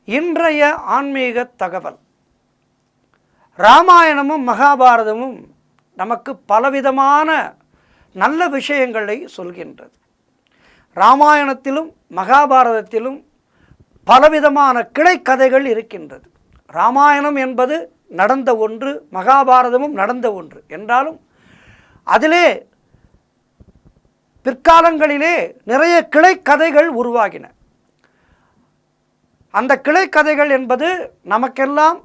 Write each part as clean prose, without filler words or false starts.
இன்றைய ஆன்மீக தகவல். ராமாயணமும் மகாபாரதமும் நமக்கு பலவிதமான நல்ல விஷயங்களை சொல்கின்றது. ராமாயணத்திலும் மகாபாரதத்திலும் பலவிதமான கிளைக்கதைகள் இருக்கின்றது. ராமாயணம் என்பது நடந்த ஒன்று, மகாபாரதமும் நடந்த ஒன்று என்றாலும் அதிலே பிற்காலங்களிலே நிறைய கிளைக்கதைகள் உருவாகின. அந்த கிளைக்கதைகள் என்பது நமக்கெல்லாம்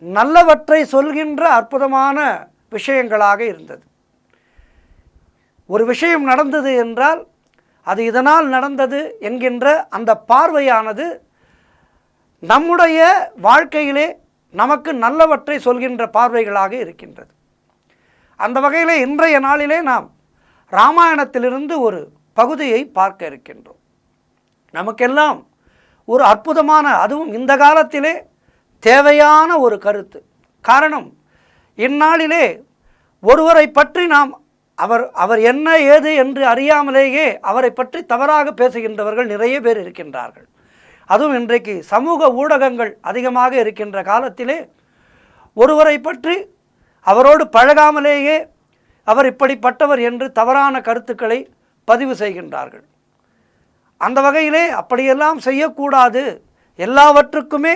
நல்லவற்றை சொல்கின்ற அற்புதமான விஷயங்களாக இருந்தது. ஒரு விஷயம் நடந்தது என்றால் அது இதனால் நடந்தது என்கின்ற அந்த பார்வையானது நம்முடைய வாழ்க்கையிலே நமக்கு நல்லவற்றை சொல்கின்ற பார்வைகளாக இருக்கின்றது. அந்த வகையில் இன்றைய நாளிலே நாம் ராமாயணத்திலிருந்து ஒரு பகுதியை பார்க்க இருக்கின்றோம். நமக்கெல்லாம் ஒரு அற்புதமான, அதுவும் இந்த காலத்திலே தேவையான ஒரு கருத்து. காரணம், இந்நாளிலே ஒருவரை பற்றி நாம் அவர் என்ன ஏது என்று அறியாமலேயே அவரை பற்றி தவறாக பேசுகின்றவர்கள் நிறைய பேர் இருக்கின்றார்கள். அதுவும் இன்றைக்கு சமூக ஊடகங்கள் அதிகமாக இருக்கின்ற காலத்திலே ஒருவரை பற்றி அவரோடு பழகாமலேயே அவர் இப்படிப்பட்டவர் என்று தவறான கருத்துக்களை பதிவு செய்கின்றார்கள். அந்த வகையிலே அப்படியெல்லாம் செய்யக்கூடாது, எல்லாவற்றுக்குமே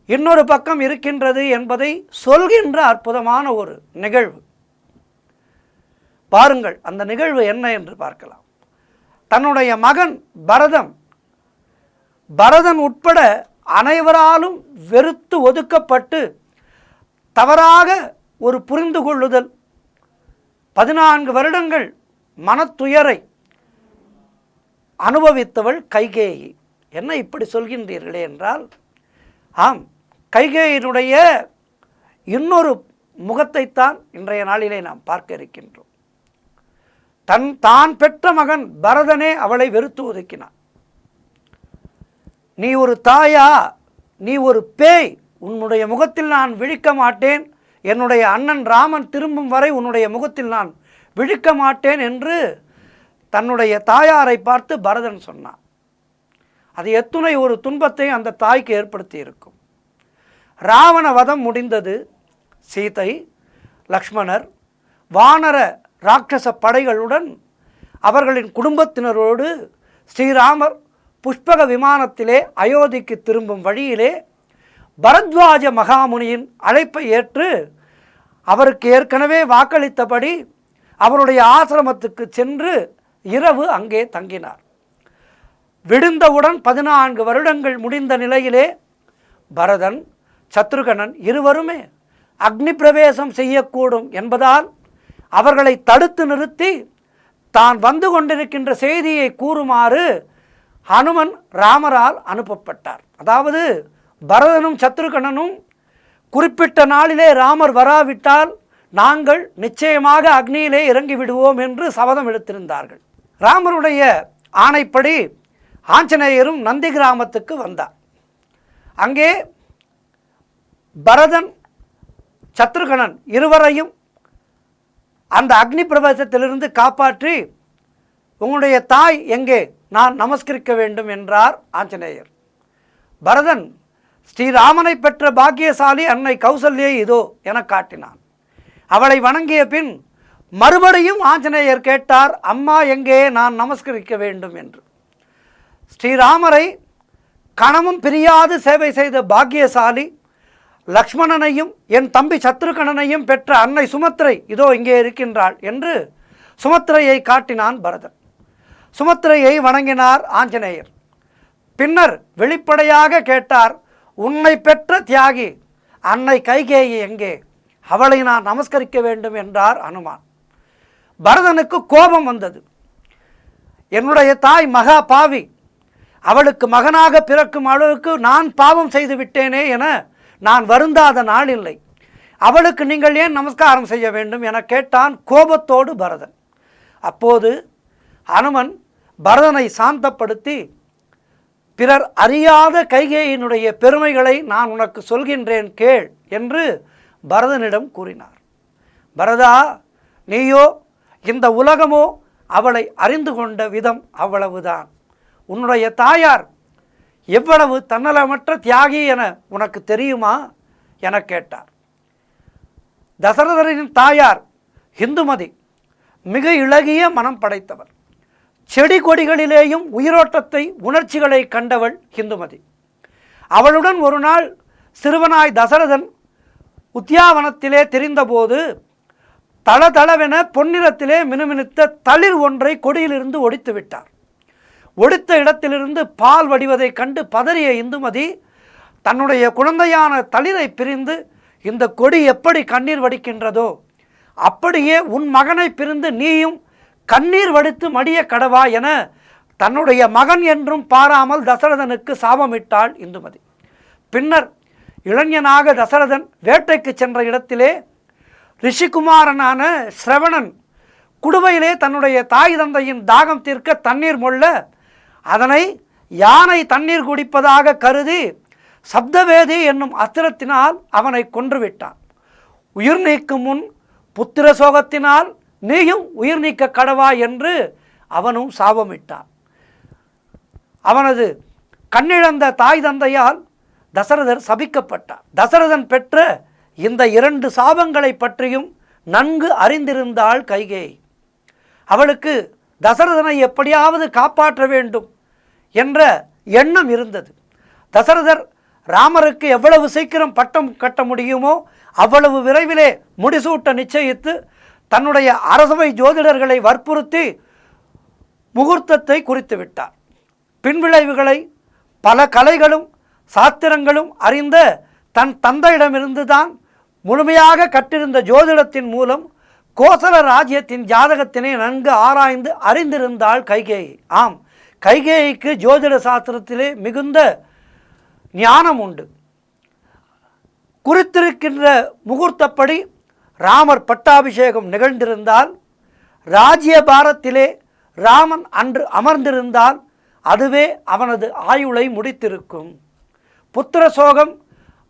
இன்னொரு பக்கம் இருக்கின்றது என்பதை சொல்கின்ற அற்புதமான ஒரு நிகழ்வு. பாருங்கள், அந்த நிகழ்வு என்ன என்று பார்க்கலாம். தன்னுடைய மகன் பரதன் உட்பட அனைவராலும் வெறுத்து ஒதுக்கப்பட்டு தவறாக ஒரு புரிந்து கொள்ளுதல், 14 வருடங்கள் மனத்துயரை அனுபவித்தவள் கைகேயி. என்ன இப்படி சொல்கின்றீர்களே என்றால், ஆம், கைகேயினுடைய இன்னொரு முகத்தைத்தான் இன்றைய நாளிலே நாம் பார்க்க இருக்கின்றோம். தான் பெற்ற மகன் பரதனே அவளை வெறுத்து ஒதுக்கினான். நீ ஒரு தாயா, நீ ஒரு பேய், உன்னுடைய முகத்தில் நான் விழிக்க மாட்டேன், என்னுடைய அண்ணன் ராமன் திரும்பும் வரை உன்னுடைய முகத்தில் நான் விழிக்க மாட்டேன் என்று தன்னுடைய தாயாரை பார்த்து பரதன் சொன்னான். அது எத்துணை ஒரு துன்பத்தை அந்த தாய்க்கு ஏற்படுத்தி இருக்கும். ராவண வதம் முடிந்தது. சீதை, லக்ஷ்மணர், வானர ராட்சச படைகளுடன் அவர்களின் குடும்பத்தினரோடு ஸ்ரீராமர் புஷ்பக விமானத்திலே அயோத்திக்கு திரும்பும் வழியிலே பரத்வாஜ மகாமுனியின் அழைப்பை ஏற்று அவருக்கு ஏற்கனவே வாக்களித்தபடி அவருடைய ஆசிரமத்துக்கு சென்று இரவு அங்கே தங்கினார். விடுந்தவுடன் 14 வருடங்கள் முடிந்த நிலையிலே பரதன், சத்ருகனன் இருவருமே அக்னி பிரவேசம் செய்யக்கூடும் என்பதால் அவர்களை தடுத்து நிறுத்தி தான் வந்து கொண்டிருக்கின்ற செய்தியை கூறுமாறு ஹனுமன் ராமரால் அனுப்பப்பட்டார். அதாவது பரதனும் சத்ருகனனும் குறிப்பிட்ட நாளிலே ராமர் வராவிட்டால் நாங்கள் நிச்சயமாக அக்னியிலே இறங்கி விடுவோம் என்று சபதம் எடுத்திருந்தார்கள். ராமருடைய ஆணைப்படி ஆஞ்சநேயரும் நந்தி கிராமத்துக்கு வந்தார். அங்கே பரதன், சத்ருகனன் இருவரையும் அந்த அக்னி பிரவேசத்திலிருந்து காப்பாற்றி, உங்களுடைய தாய் எங்கே, நான் நமஸ்கரிக்க வேண்டும் என்றார் ஆஞ்சநேயர். பரதன் ஸ்ரீராமனை பெற்ற பாக்கியசாலி அன்னை கௌசல்யை இதோ என காட்டினான். அவளை வணங்கிய பின் மறுபடியும் ஆஞ்சநேயர் கேட்டார், அம்மா எங்கே, நான் நமஸ்கரிக்க வேண்டும் என்று. ஸ்ரீராமரை கணமும் பிரியாது சேவை செய்த பாக்கியசாலி லக்ஷ்மணனையும் என் தம்பி சத்ருகணனையும் பெற்ற அன்னை சுமத்ரை இதோ இங்கே இருக்கின்றாள் என்று சுமத்ரையை காட்டினான் பரதன். சுமத்ரையை வணங்கினார் ஆஞ்சநேயர். பின்னர் வெளிப்படையாக கேட்டார், உன்னை பெற்ற தியாகி அன்னை கைகேயி எங்கே, அவளை நான் நமஸ்கரிக்க வேண்டும் என்றார் அனுமான். பரதனுக்கு கோபம் வந்தது. என்னுடைய தாய் மகா பாவி, அவளுக்கு மகனாக பிறக்கும் அளவுக்கு நான் பாவம் செய்து விட்டேனே என நான் வருந்தாத நாள் இல்லை. அவளுக்கு நீங்கள் ஏன் நமஸ்காரம் செய்ய வேண்டும் என கேட்டான் கோபத்தோடு பரதன். அப்போது அனுமன் பரதனை சாந்தப்படுத்தி, பிறர் அறியாத கைகேயினுடைய பெருமைகளை நான் உனக்கு சொல்கின்றேன் கேள் என்று பரதனிடம் கூறினார். பரதா, நீயோ இந்த உலகமோ அவளை அறிந்து கொண்ட விதம் அவ்வளவுதான். உன்னுடைய தாயார் எவ்வளவு தன்னலமற்ற தியாகி என உனக்கு தெரியுமா என கேட்டார். தசரதரின் தாயார் இந்துமதி மிக இளகிய மனம் படைத்தவர். செடி கொடிகளிலேயும் உயிரோட்டத்தை உணர்ச்சிகளை கண்டவள் இந்துமதி. அவளுடன் ஒரு நாள் சிறுவனாய் தசரதன் உத்தியாவனத்திலே திரிந்தபோது தளதளவென பொன்னிறத்திலே மினுமினுத்த தளிர் ஒன்றை கொடியிலிருந்து ஒடித்து விட்டார். ஒடித்த இடத்திலிருந்து பால் வடிவதைக் கண்டு பதறிய இந்துமதி தன்னுடைய குழந்தையான தளிரை பிரிந்து, இந்த கொடி எப்படி கண்ணீர் வடிக்கின்றதோ அப்படியே உன் மகனை பிரிந்து நீயும் கண்ணீர் வடித்து மடிய கடவா என தன்னுடைய மகன் என்றும் பாராமல் தசரதனுக்கு சாபமிட்டாள் இந்துமதி. பின்னர் இளைஞனாக தசரதன் வேட்டைக்கு சென்ற இடத்திலே ரிஷிகுமாரனான சிரவணன் குடுவையிலே தன்னுடைய தாய் தந்தையின் தாகம் தீர்க்க தண்ணீர் மொள்ள அதனை யானை தண்ணீர் குடிப்பதாக கருதி சப்தவேதி என்னும் அஸ்திரத்தினால் அவனை கொன்றுவிட்டான். உயிர் நீக்கும் முன் புத்திர சோகத்தினால் நீயும் உயிர் நீக்க கடவா என்று அவனும் சாபமிட்டான். அவனது கண்ணிழந்த தாய் தந்தையால் தசரதர் சபிக்கப்பட்டார். தசரதன் பெற்ற இந்த 2 சாபங்களை பற்றியும் நன்கு அறிந்திருந்தாள் கைகேயி. அவளுக்கு தசரதனை எப்படியாவது காப்பாற்ற வேண்டும் என்ற எண்ணம் இருந்தது. தசரதர் ராமருக்கு எவ்வளவு சீக்கிரம் பட்டம் கட்ட முடியுமோ அவ்வளவு விரைவிலே முடிசூட்ட நிச்சயித்து தன்னுடைய அரசவை ஜோதிடர்களை வற்புறுத்தி முகூர்த்தத்தை குறித்து விட்டார். பின்விளைவுகளை பல கலைகளும் சாத்திரங்களும் அறிந்த தன் தந்தையிடமிருந்து தான் முழுமையாக கற்றிருந்த ஜோதிடத்தின் மூலம் கோசல ராஜ்யத்தின் ஜாதகத்தினை நன்கு ஆராய்ந்து அறிந்திருந்தாள் கைகேயி. ஆம், கைகேயிக்கு ஜோதிட சாஸ்திரத்திலே மிகுந்த ஞானம் உண்டு. குறித்திருக்கின்ற முகூர்த்தப்படி ராமர் பட்டாபிஷேகம் நிகழ்ந்திருந்தால், ராஜ்யபாரத்திலே ராமன் அன்று அமர்ந்திருந்தால் அதுவே அவனது ஆயுளை முடித்திருக்கும். புத்திர சோகம்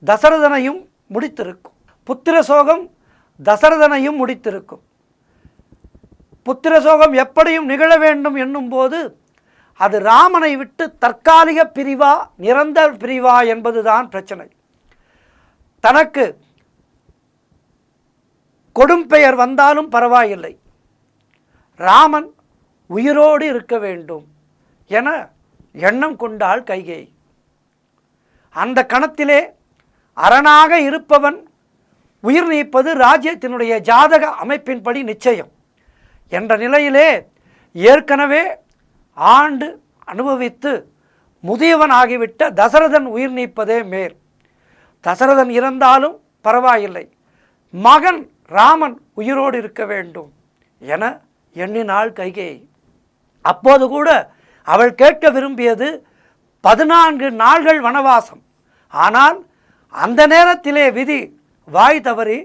தசரதனையும் முடித்திருக்கும். புத்திர சோகம் தசரதனையும் முடித்திருக்கும். புத்திர சோகம் எப்படியும் நிகழ வேண்டும் என்னும் போது அது ராமனை விட்டு தற்காலிக பிரிவா நிரந்தர பிரிவா என்பதுதான் பிரச்சனை. தனக்கு கொடும்பெயர் வந்தாலும் பரவாயில்லை, ராமன் உயிரோடு இருக்க வேண்டும் என எண்ணம் கொண்டாள் கைகேயி. அந்த கணத்திலே அரணாக இருப்பவன் உயிர் நீப்பது ராஜ்யத்தினுடைய ஜாதக அமைப்பின்படி நிச்சயம் என்ற நிலையிலே ஏற்கனவே ஆண்டு அனுபவித்து முதியவனாகிவிட்ட தசரதன் உயிர் நீப்பதே மேல். தசரதன் இறந்தாலும் பரவாயில்லை, மகன் ராமன் உயிரோடு இருக்க வேண்டும் என எண்ணினாள் கைகேயி. அப்போது கூட அவள் கேட்க விரும்பியது 14 நாள்கள் வனவாசம். ஆனால் அந்த நேரத்திலே விதி வாய் தவறி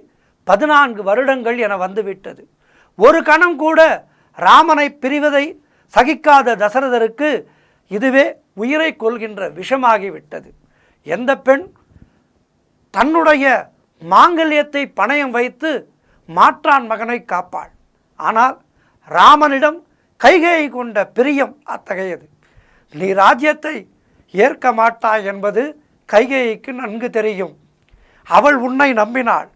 14 வருடங்கள் என வந்துவிட்டது. ஒரு கணம் கூட ராமனை பிரிவதை சகிக்காத தசரதருக்கு இதுவே உயிரை கொள்கின்ற விஷமாகிவிட்டது. எந்த பெண் தன்னுடைய மாங்கல்யத்தை பணயம் வைத்து மாற்றான் மகனை காப்பாள்? ஆனால் ராமனிடம் கைகேயி கொண்ட பிரியம் அத்தகையது. நீ ராஜ்யத்தை ஏற்க மாட்டாய் என்பது கைகேயிக்கு நன்கு தெரியும். அவள் உன்னை நம்பினாள்.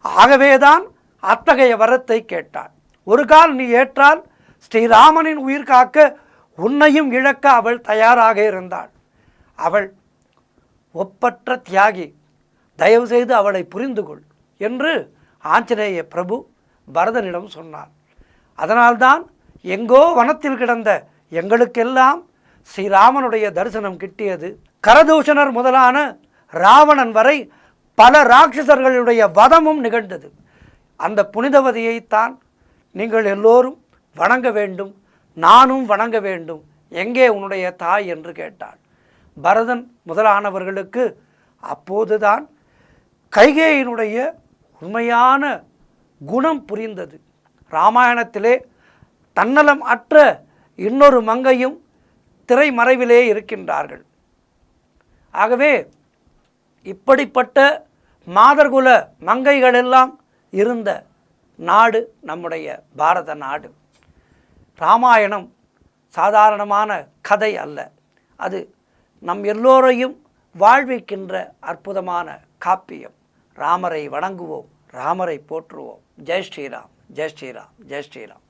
ஆகவேதான் அத்தகைய வரத்தை கேட்டாள். ஒரு கால் நீ ஏற்றால் ஸ்ரீராமனின் உயிர் காக்க உன்னையும் இழக்க அவள் தயாராக இருந்தாள். அவள் ஒப்பற்ற தியாகி, தயவு செய்து அவளை புரிந்து கொள் என்று ஆஞ்சநேய பிரபு பரதனிடம் சொன்னார். அதனால்தான் எங்கோ வனத்தில் கிடந்த எங்களுக்கெல்லாம் ஸ்ரீராமனுடைய தரிசனம் கிட்டியது. கரதூஷணர் முதலான ராவணன் வரை பல ராட்சசர்களுடைய வதமும் நிகழ்ந்தது. அந்த புனிதவதியைத்தான் நீங்கள் எல்லோரும் வணங்க வேண்டும், நானும் வணங்க வேண்டும். எங்கே உன்னுடைய தாய் என்று கேட்டாள். பரதன் முதலானவர்களுக்கு அப்போதுதான் கைகேயினுடைய உண்மையான குணம் புரிந்தது. இராமாயணத்திலே தன்னலம் அற்ற இன்னொரு மங்கையும் திரைமறைவிலே இருக்கின்றார்கள். ஆகவே இப்படிப்பட்ட மாதர்குல மங்கைகளெல்லாம் இருந்த நாடு நம்முடைய பாரத நாடு. இராமாயணம் சாதாரணமான கதை அல்ல, அது நம் எல்லோரையும் வாழ்விக்கின்ற அற்புதமான காப்பியம். ராமரை வணங்குவோம், ராமரை போற்றுவோம். ஜெய் ஸ்ரீராம், ஜெய் ஸ்ரீராம், ஜெய் ஸ்ரீராம்.